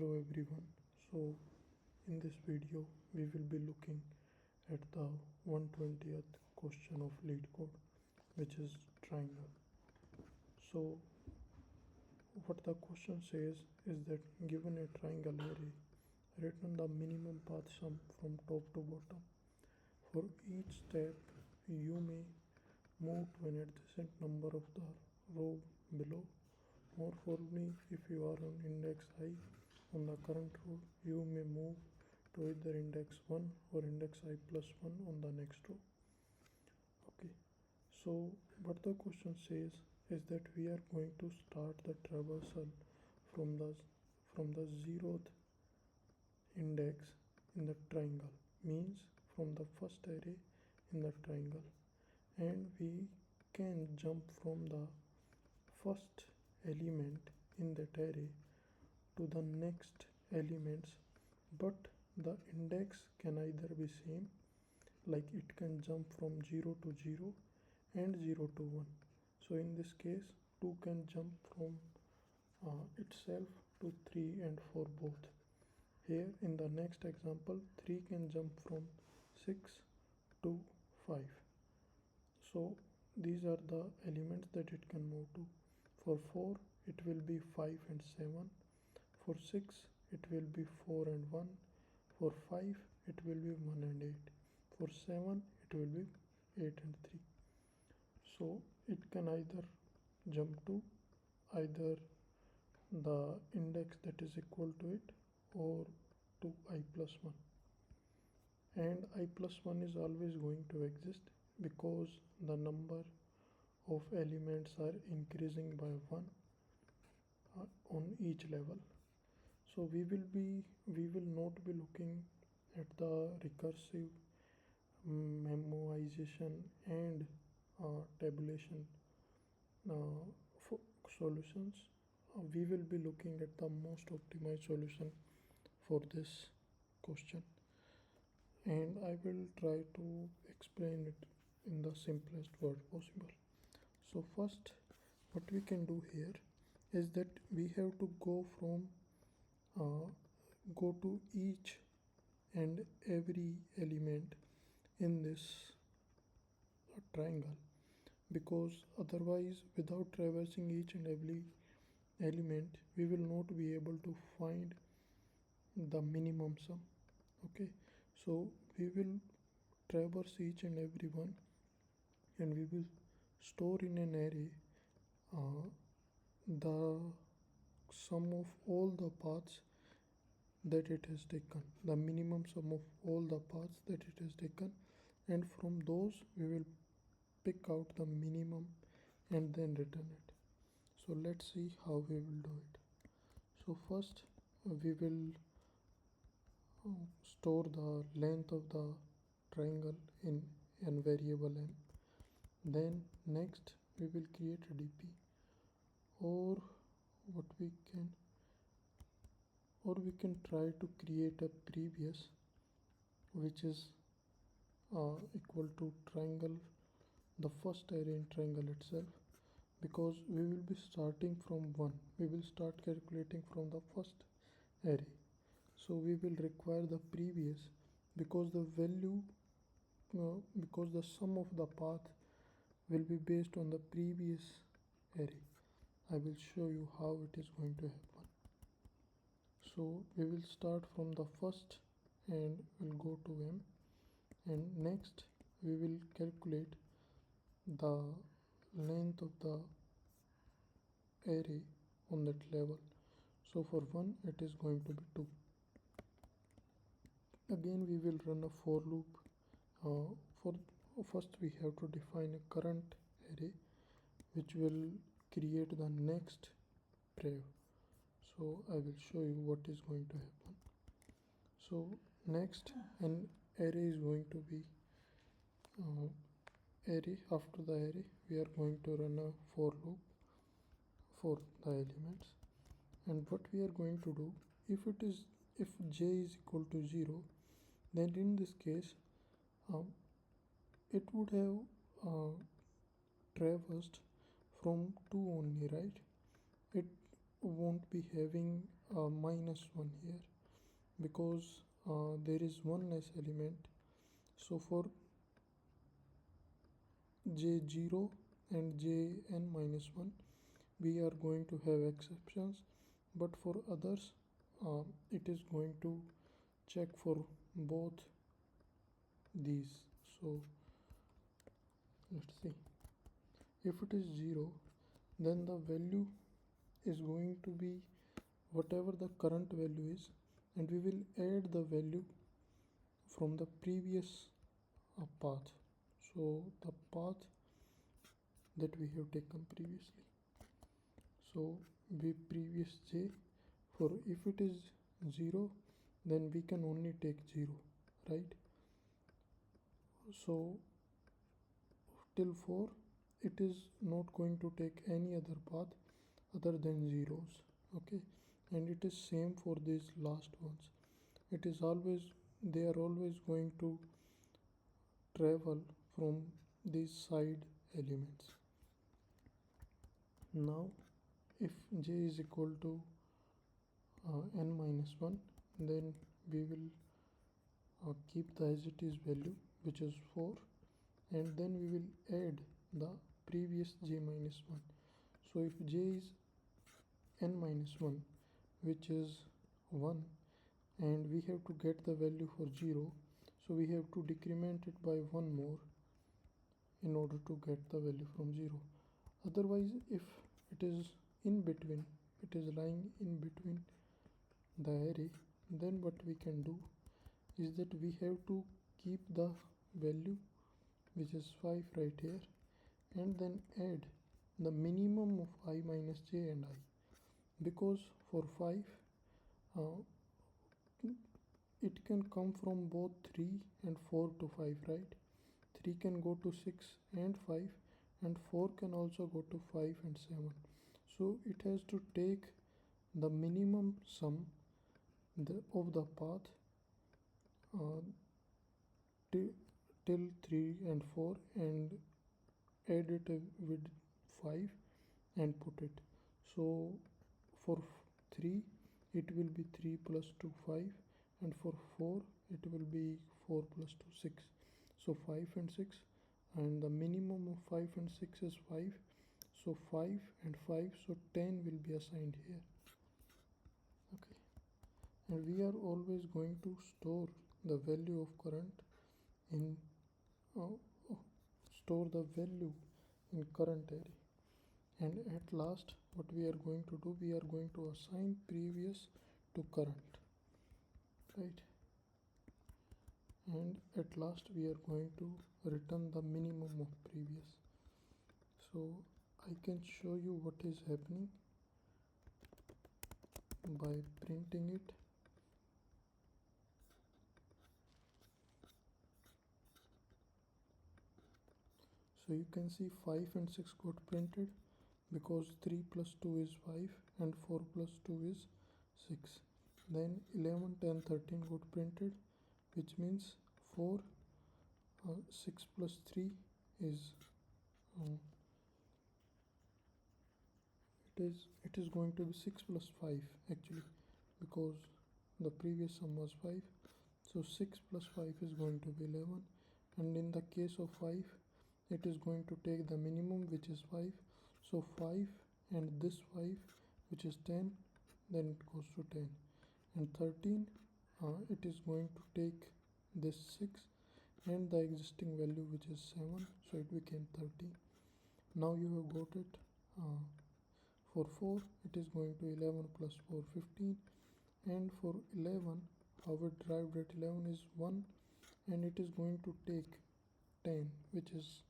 Hello everyone. So in this video we will be looking at the 120th question of Leetcode, which is triangle. So what the question says is that given a triangle array, return the minimum path sum from top to bottom. For each step you may move to an adjacent number of the row below. More formally, if you are on index I on the current row, you may move to either index 1 or index I plus 1 on the next row. Okay, so what the question says is that we are going to start the traversal from the 0th index in the triangle, means from the first array in the triangle, and we can jump from the first element in that array to the next elements, but the index can either be same, like it can jump from 0 to 0 and 0 to 1. So in this case 2 can jump from itself to 3 and 4 both. Here in the next example 3 can jump from 6 to 5. So these are the elements that it can move to. For 4 it will be 5 and 7. For 6 it will be 4 and 1. For 5 it will be 1 and 8. For 7 it will be 8 and 3. So it can either jump to either the index that is equal to it or to I plus 1. And I plus 1 is always going to exist because the number of elements are increasing by 1 on each level. So we will not be looking at the recursive memoization and tabulation solutions. We will be looking at the most optimized solution for this question, and I will try to explain it in the simplest word possible. So first what we can do here is that we have to go to each and every element in this triangle, because otherwise without traversing each and every element we will not be able to find the minimum sum. Okay, so we will traverse each and every one, and we will store in an array the sum of all the paths that it has taken, the minimum sum of all the paths that it has taken, and from those we will pick out the minimum and then return it. So let's see how we will do it. So first we will store the length of the triangle in an variable m. Then next we will create a dp, or we can try to create a previous which is equal to triangle, the first array in triangle itself, because we will be starting from 1. We will start calculating from the first array, so we will require the previous, because the value because the sum of the path will be based on the previous array. I will show you how it is going to happen. So we will start from the first and we'll go to m, and next we will calculate the length of the array on that level. So for 1 it is going to be 2. Again we will run a for loop. For first we have to define a current array which will create the next prev. So I will show you what is going to happen. So next an array is going to be array. After the array we are going to run a for loop for the elements, and what we are going to do, if j is equal to 0, then in this case it would have traversed from 2 only, right? It won't be having minus 1 here because there is one less element. So for j0 and jn minus 1 we are going to have exceptions, but for others it is going to check for both these. So let's see, if it is 0 then the value is going to be whatever the current value is, and we will add the value from the previous path. So the path that we have taken previously. So we previous j, for if it is 0 then we can only take 0, right? So till 4 it is not going to take any other path other than zeros. Okay, and it is same for these last ones. It is always, they are always going to travel from these side elements. Now if j is equal to n minus 1, then we will keep the as it is value, which is 4, and then we will add the previous j minus 1. So if j is n minus 1, which is 1, and we have to get the value for 0, so we have to decrement it by 1 more in order to get the value from 0. Otherwise, if it is in between, it is lying in between the array, then what we can do is that we have to keep the value, which is 5 right here, and then add the minimum of I minus j and I, because for 5 it can come from both 3 and 4 to 5, right? 3 can go to 6 and 5, and 4 can also go to 5 and 7. So it has to take the minimum sum of the path till 3 and 4 and add it with 5 and put it. So for 3 it will be 3 plus 2 5, and for 4 it will be 4 plus 2 6. So 5 and 6, and the minimum of 5 and 6 is 5. So 5 and 5, so 10 will be assigned here. Okay, and we are always going to store the value of current in store the value in current array. And at last what we are going to do, we are going to assign previous to current, right? And at last we are going to return the minimum of previous. So I can show you what is happening by printing it. So you can see 5 and 6 got printed because 3 plus 2 is 5 and 4 plus 2 is 6. Then 11, 10, 13 got printed, which means 4, 6 plus 3 is it is going to be 6 plus 5 actually, because the previous sum was 5. So 6 plus 5 is going to be 11, and in the case of 5 it is going to take the minimum, which is 5. So 5 and this 5, which is 10, then it goes to 10. And 13, it is going to take this 6 and the existing value, which is 7, so it became 13. Now you have got it. For 4 it is going to 11 plus 4 15, and for 11 how it derived at 11 is 1, and it is going to take 10, which is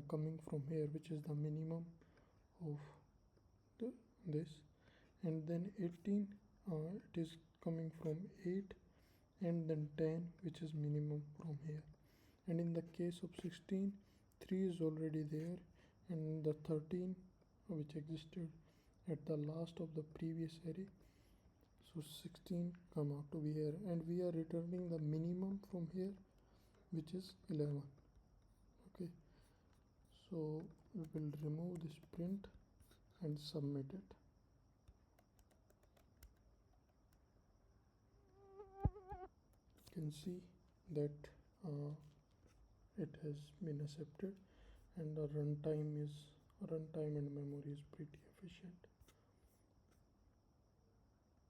coming from here, which is the minimum of this, and then 18 it is coming from 8, and then 10, which is minimum from here. And in the case of 16, 3 is already there, and the 13 which existed at the last of the previous array, so 16 come out to be here, and we are returning the minimum from here, which is 11. Okay, so we will remove this print and submit it. can see that it has been accepted, and the runtime and memory is pretty efficient.